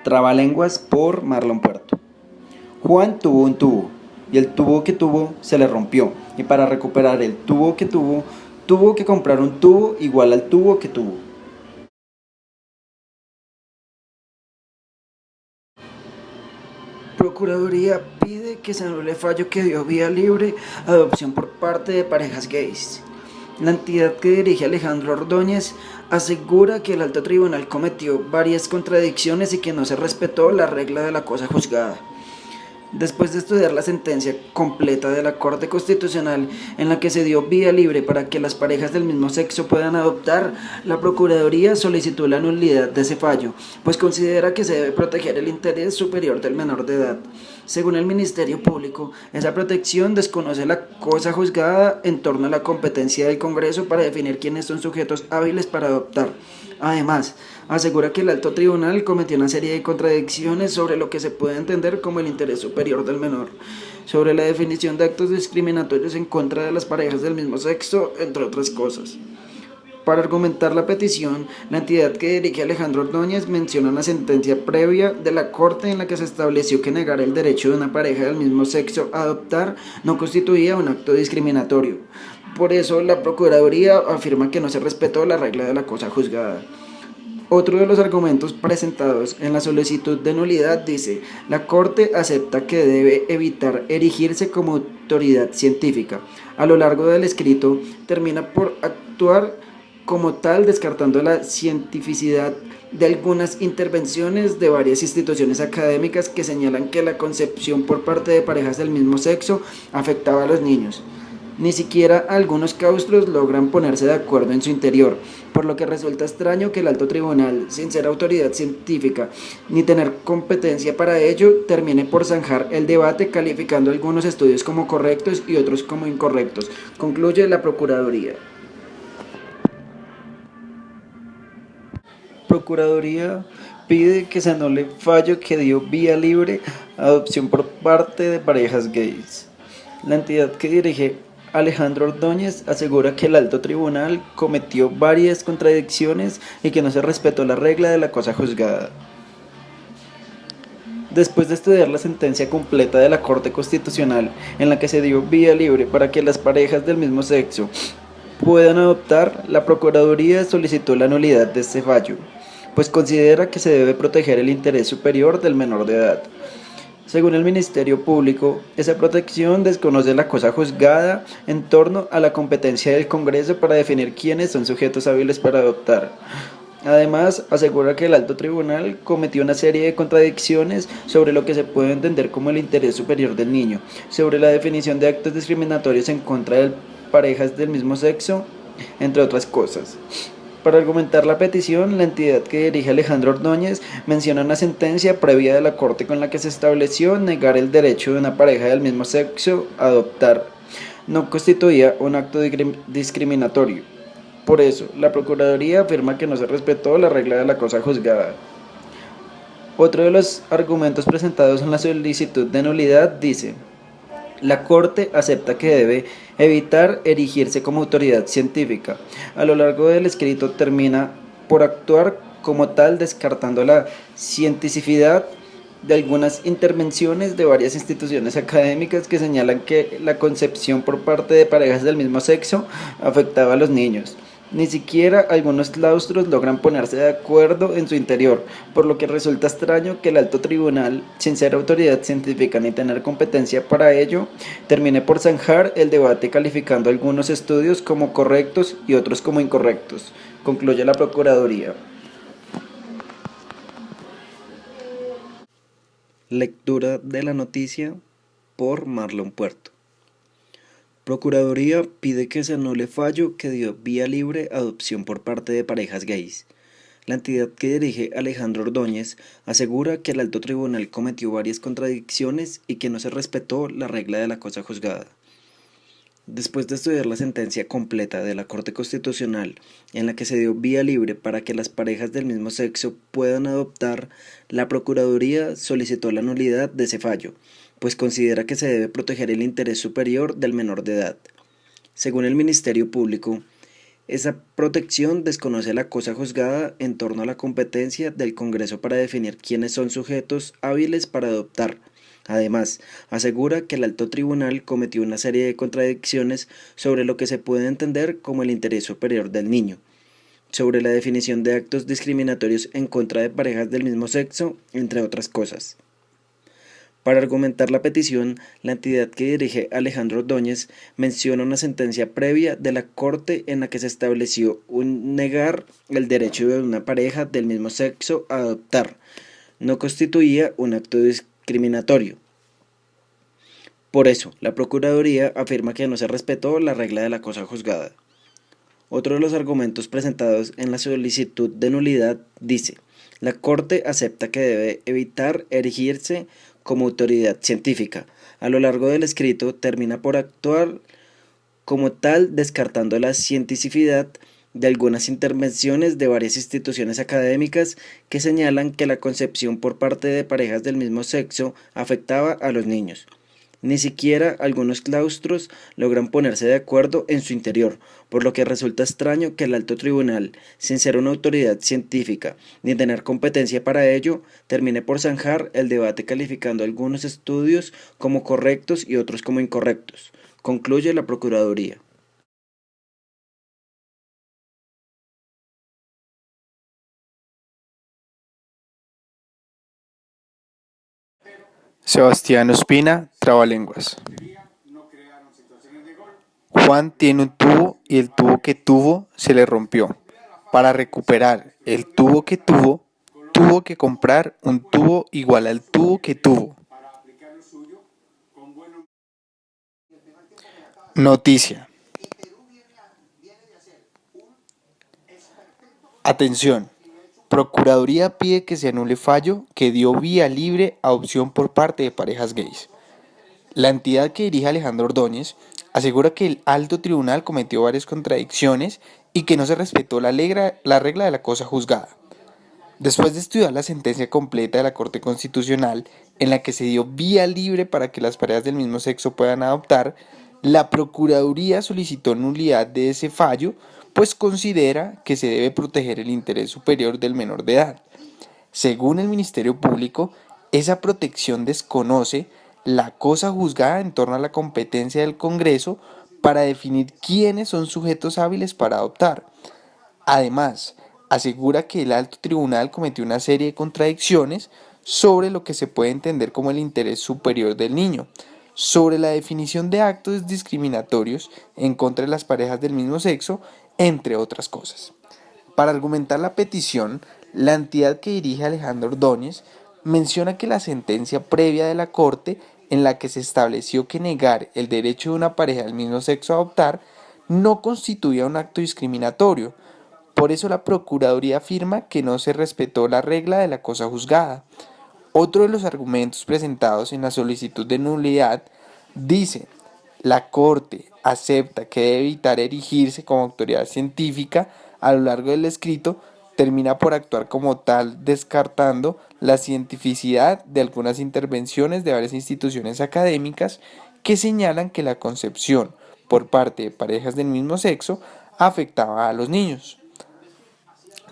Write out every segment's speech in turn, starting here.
Trabalenguas por Marlon Puerto. Juan tuvo un tubo, y el tubo que tuvo se le rompió, y para recuperar el tubo que tuvo que comprar un tubo igual al tubo que tuvo. Procuraduría pide que se anule fallo que dio vía libre a adopción por parte de parejas gays. La entidad que dirige Alejandro Ordóñez asegura que el alto tribunal cometió varias contradicciones y que no se respetó la regla de la cosa juzgada. Después de estudiar la sentencia completa de la Corte Constitucional en la que se dio vía libre para que las parejas del mismo sexo puedan adoptar, la Procuraduría solicitó la nulidad de ese fallo, pues considera que se debe proteger el interés superior del menor de edad. Según el Ministerio Público, esa protección desconoce la cosa juzgada en torno a la competencia del Congreso para definir quiénes son sujetos hábiles para adoptar. Además, asegura que el alto tribunal cometió una serie de contradicciones sobre lo que se puede entender como el interés superior del menor, sobre la definición de actos discriminatorios en contra de las parejas del mismo sexo, entre otras cosas. Para argumentar la petición, la entidad que dirige Alejandro Ordóñez menciona una sentencia previa de la Corte en la que se estableció que negar el derecho de una pareja del mismo sexo a adoptar no constituía un acto discriminatorio. Por eso, la Procuraduría afirma que no se respetó la regla de la cosa juzgada. Otro de los argumentos presentados en la solicitud de nulidad dice: la Corte acepta que debe evitar erigirse como autoridad científica. A lo largo del escrito, termina por actuar como tal, descartando la cientificidad de algunas intervenciones de varias instituciones académicas que señalan que la concepción por parte de parejas del mismo sexo afectaba a los niños. Ni siquiera algunos claustros logran ponerse de acuerdo en su interior, por lo que resulta extraño que el alto tribunal, sin ser autoridad científica ni tener competencia para ello, termine por zanjar el debate calificando algunos estudios como correctos y otros como incorrectos, concluye la Procuraduría. Procuraduría pide que se anule fallo que dio vía libre a adopción por parte de parejas gays. La entidad que dirige Alejandro Ordóñez asegura que el alto tribunal cometió varias contradicciones y que no se respetó la regla de la cosa juzgada. Después de estudiar la sentencia completa de la Corte Constitucional en la que se dio vía libre para que las parejas del mismo sexo puedan adoptar, la Procuraduría solicitó la nulidad de este fallo, pues considera que se debe proteger el interés superior del menor de edad. Según el Ministerio Público, esa protección desconoce la cosa juzgada en torno a la competencia del Congreso para definir quiénes son sujetos hábiles para adoptar. Además, asegura que el alto tribunal cometió una serie de contradicciones sobre lo que se puede entender como el interés superior del niño, sobre la definición de actos discriminatorios en contra de parejas del mismo sexo, entre otras cosas. Para argumentar la petición, la entidad que dirige Alejandro Ordóñez menciona una sentencia previa de la Corte con la que se estableció negar el derecho de una pareja del mismo sexo a adoptar no constituía un acto discriminatorio. Por eso, la Procuraduría afirma que no se respetó la regla de la cosa juzgada. Otro de los argumentos presentados en la solicitud de nulidad dice: la Corte acepta que debe evitar erigirse como autoridad científica. A lo largo del escrito termina por actuar como tal, descartando la cientificidad de algunas intervenciones de varias instituciones académicas que señalan que la concepción por parte de parejas del mismo sexo afectaba a los niños. Ni siquiera algunos claustros logran ponerse de acuerdo en su interior, por lo que resulta extraño que el alto tribunal, sin ser autoridad científica ni tener competencia para ello, termine por zanjar el debate calificando algunos estudios como correctos y otros como incorrectos, concluye la Procuraduría. Lectura de la noticia por Marlon Puerto. Procuraduría pide que se anule fallo que dio vía libre a adopción por parte de parejas gays. La entidad que dirige Alejandro Ordóñez asegura que el alto tribunal cometió varias contradicciones y que no se respetó la regla de la cosa juzgada. Después de estudiar la sentencia completa de la Corte Constitucional en la que se dio vía libre para que las parejas del mismo sexo puedan adoptar, la Procuraduría solicitó la nulidad de ese fallo, pues considera que se debe proteger el interés superior del menor de edad. Según el Ministerio Público, Esa protección desconoce la cosa juzgada en torno a la competencia del Congreso para definir quiénes son sujetos hábiles para adoptar. Además, asegura que el alto tribunal cometió una serie de contradicciones sobre lo que se puede entender como el interés superior del niño, sobre la definición de actos discriminatorios en contra de parejas del mismo sexo, entre otras cosas. Para argumentar la petición, la entidad que dirige Alejandro Ordóñez menciona una sentencia previa de la Corte en la que se estableció negar el derecho de una pareja del mismo sexo a adoptar. No constituía un acto discriminatorio. Por eso, la Procuraduría afirma que no se respetó la regla de la cosa juzgada. Otro de los argumentos presentados en la solicitud de nulidad dice: la Corte acepta que debe evitar erigirse como autoridad científica. A lo largo del escrito termina por actuar como tal, descartando la cientificidad de algunas intervenciones de varias instituciones académicas que señalan que la concepción por parte de parejas del mismo sexo afectaba a los niños. Ni siquiera algunos claustros logran ponerse de acuerdo en su interior, por lo que resulta extraño que el alto tribunal, sin ser una autoridad científica ni tener competencia para ello, termine por zanjar el debate calificando algunos estudios como correctos y otros como incorrectos, concluye la Procuraduría. Sebastián Ospina, Trabalenguas. Juan tiene un tubo y el tubo que tuvo se le rompió. Para recuperar el tubo que tuvo que comprar un tubo igual al tubo que tuvo. Noticia. Atención. Procuraduría pide que se anule fallo que dio vía libre a adopción por parte de parejas gays. La entidad que dirige Alejandro Ordóñez asegura que el alto tribunal cometió varias contradicciones y que no se respetó la regla de la cosa juzgada. Después de estudiar la sentencia completa de la Corte Constitucional, en la que se dio vía libre para que las parejas del mismo sexo puedan adoptar, la Procuraduría solicitó nulidad de ese fallo, pues considera que se debe proteger el interés superior del menor de edad. Según el Ministerio Público, esa protección desconoce la cosa juzgada en torno a la competencia del Congreso para definir quiénes son sujetos hábiles para adoptar. Además, asegura que el alto tribunal cometió una serie de contradicciones sobre lo que se puede entender como el interés superior del niño, sobre la definición de actos discriminatorios en contra de las parejas del mismo sexo, entre otras cosas. Para argumentar la petición, la entidad que dirige Alejandro Ordóñez menciona que la sentencia previa de la Corte, en la que se estableció que negar el derecho de una pareja del mismo sexo a adoptar no constituía un acto discriminatorio. Por eso la Procuraduría afirma que no se respetó la regla de la cosa juzgada. Otro de los argumentos presentados en la solicitud de nulidad dice: la Corte acepta que debe evitar erigirse como autoridad científica. A lo largo del escrito termina por actuar como tal, descartando la cientificidad de algunas intervenciones de varias instituciones académicas que señalan que la concepción por parte de parejas del mismo sexo afectaba a los niños.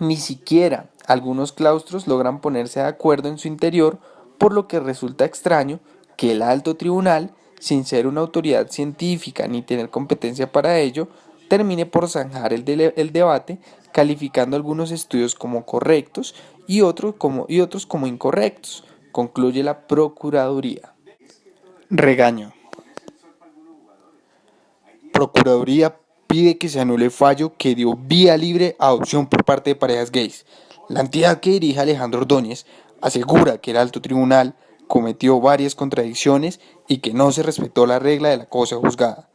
Ni siquiera algunos claustros logran ponerse de acuerdo en su interior, por lo que resulta extraño que el alto tribunal, sin ser una autoridad científica ni tener competencia para ello, termine por zanjar el debate, calificando algunos estudios como correctos y otros como incorrectos, concluye la Procuraduría. Regaño. Procuraduría pide que se anule fallo que dio vía libre a adopción por parte de parejas gays. La entidad que dirige Alejandro Ordóñez asegura que el alto tribunal cometió varias contradicciones y que no se respetó la regla de la cosa juzgada.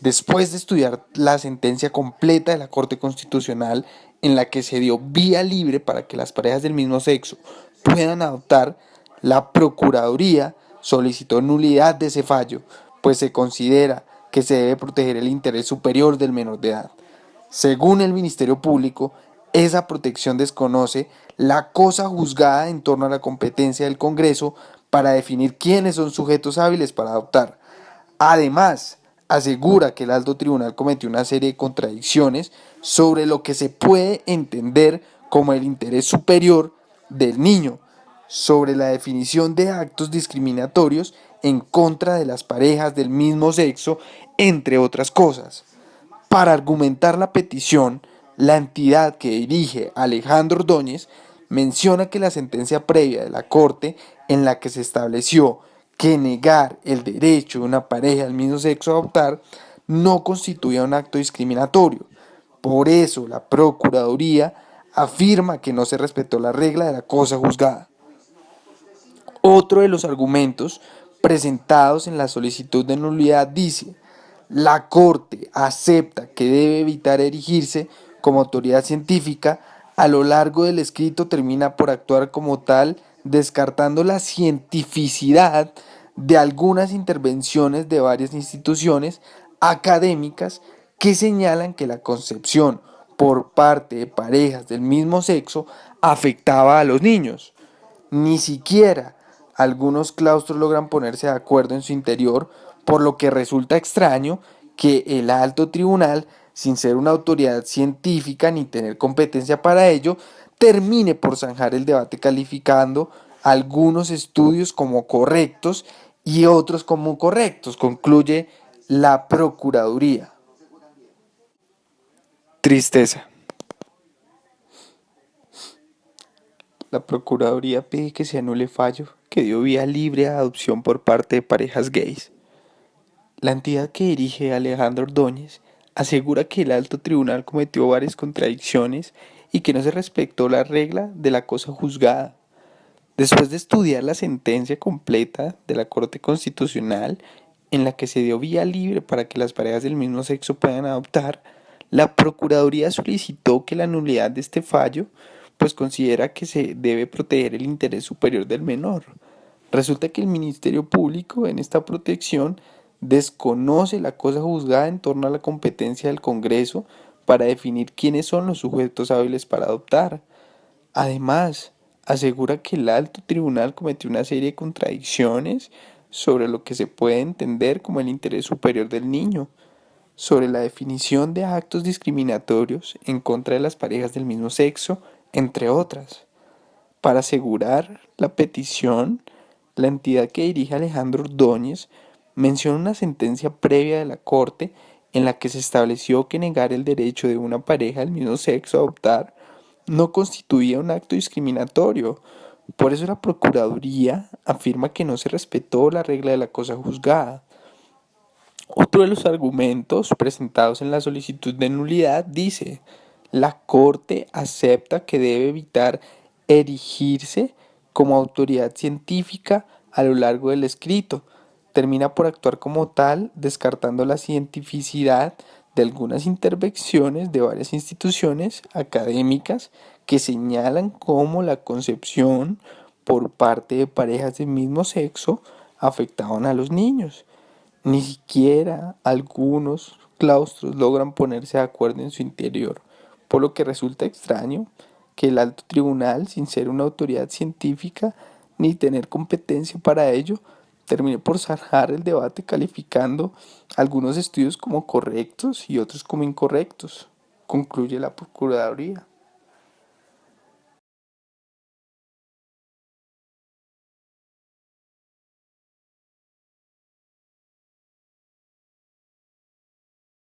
Después de estudiar la sentencia completa de la Corte Constitucional, en la que se dio vía libre para que las parejas del mismo sexo puedan adoptar, la Procuraduría solicitó nulidad de ese fallo, pues se considera que se debe proteger el interés superior del menor de edad. Según el Ministerio Público, esa protección desconoce la cosa juzgada en torno a la competencia del Congreso para definir quiénes son sujetos hábiles para adoptar. Además, asegura que el alto tribunal cometió una serie de contradicciones sobre lo que se puede entender como el interés superior del niño, sobre la definición de actos discriminatorios en contra de las parejas del mismo sexo, entre otras cosas. Para argumentar la petición, la entidad que dirige Alejandro Ordóñez menciona que la sentencia previa de la Corte en la que se estableció que negar el derecho de una pareja del mismo sexo a adoptar no constituía un acto discriminatorio. Por eso la Procuraduría afirma que no se respetó la regla de la cosa juzgada. Otro de los argumentos presentados en la solicitud de nulidad dice: la Corte acepta que debe evitar erigirse como autoridad científica. A lo largo del escrito termina por actuar como tal, descartando la cientificidad de algunas intervenciones de varias instituciones académicas que señalan que la concepción por parte de parejas del mismo sexo afectaba a los niños. Ni siquiera algunos claustros logran ponerse de acuerdo en su interior, por lo que resulta extraño que el alto tribunal, sin ser una autoridad científica ni tener competencia para ello, termine por zanjar el debate calificando algunos estudios como correctos y otros como correctos, concluye la Procuraduría. Tristeza. La Procuraduría pide que se anule fallo que dio vía libre a adopción por parte de parejas gays. La entidad que dirige Alejandro Ordóñez asegura que el alto tribunal cometió varias contradicciones y que no se respetó la regla de la cosa juzgada. Después de estudiar la sentencia completa de la Corte Constitucional, en la que se dio vía libre para que las parejas del mismo sexo puedan adoptar, la Procuraduría solicitó que la nulidad de este fallo, pues considera que se debe proteger el interés superior del menor. Resulta que el Ministerio Público en esta protección desconoce la cosa juzgada en torno a la competencia del Congreso para definir quiénes son los sujetos hábiles para adoptar. Además, asegura que el alto tribunal cometió una serie de contradicciones sobre lo que se puede entender como el interés superior del niño, sobre la definición de actos discriminatorios en contra de las parejas del mismo sexo, entre otras. Para asegurar la petición, la entidad que dirige Alejandro Ordóñez menciona una sentencia previa de la Corte en la que se estableció que negar el derecho de una pareja del mismo sexo a adoptar no constituía un acto discriminatorio. Por eso la Procuraduría afirma que no se respetó la regla de la cosa juzgada. Otro de los argumentos presentados en la solicitud de nulidad dice: la Corte acepta que debe evitar erigirse como autoridad científica a lo largo del escrito. Termina por actuar como tal, descartando la cientificidad de algunas intervenciones de varias instituciones académicas que señalan cómo la concepción por parte de parejas del mismo sexo afectaban a los niños. Ni siquiera algunos claustros logran ponerse de acuerdo en su interior, por lo que resulta extraño que el alto tribunal, sin ser una autoridad científica ni tener competencia para ello, termine por zanjar el debate calificando algunos estudios como correctos y otros como incorrectos, concluye la Procuraduría.